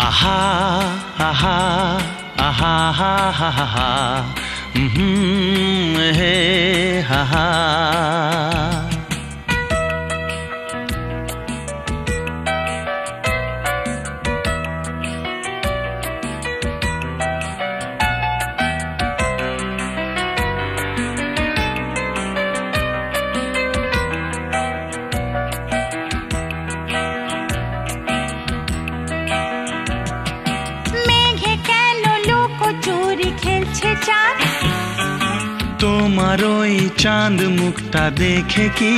আহা আহা আহা হা হা হা হা হে হা হা। তোমার ওই চাঁদ মুখটা দেখে কি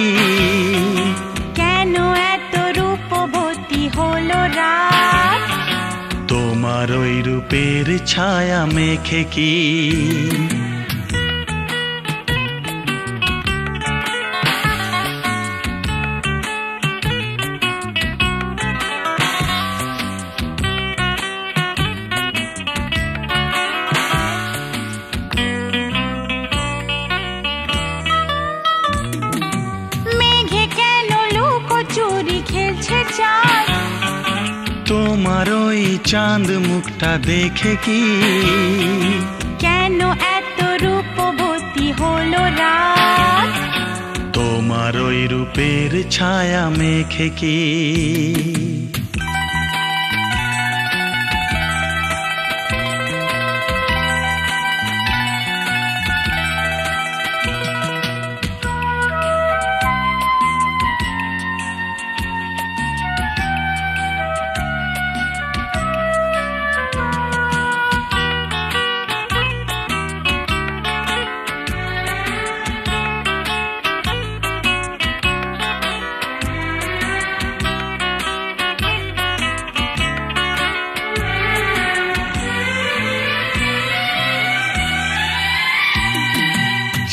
কেন এত রূপবতী হলো রাত? তোমার ওই রূপের ছায়া মেখে কি তোমার ওই চাঁদ মুখটা দেখে কি কেন এত রূপবতী হলো রাত? তোমার ওই রূপের ছায়া মেখে কি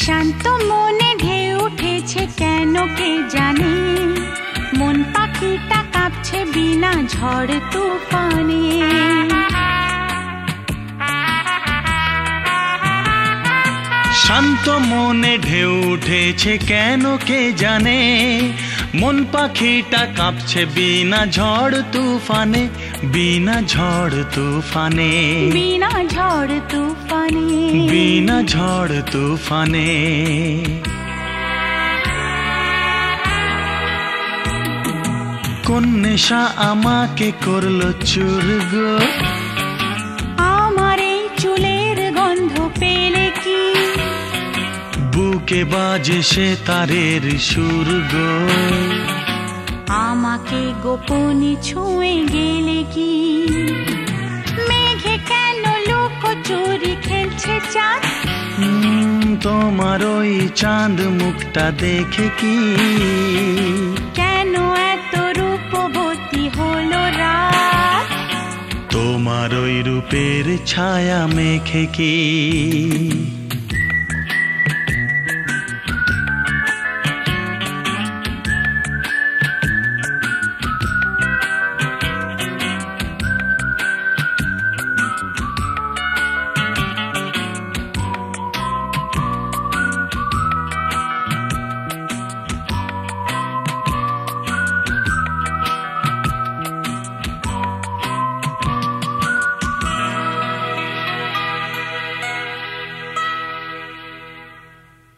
শান্ত মনে ঢেউ উঠেছে কেন কে জানে, মন পাখিটা কাঁপছে বিনা ঝড় তুফানে। শান্ত মনে ঢেউ উঠেছে কেন কে জানে, মন পাখিটা কাঁপছে বিনা ঝড় তুফানে, বিনা ঝড় তুফানে, বিনা ঝড় তুফানে, বিনা ঝড় তুফানে। কোন নেশা আমাকে করলো চুর গো, আমার এই চুলের গন্ধ পেলে কি বুকে বাজে সে তারের সুর গো, আমাকে গোপনে ছুঁয়ে গেলে কি মেঘে কেন লুকোচুরি খেলছে চাঁদ? তোমার ওই চাঁদ মুখটা দেখে কি কেন এত রূপবতী হলো রাত? তোমার ওই রূপের ছায়া মেখে কি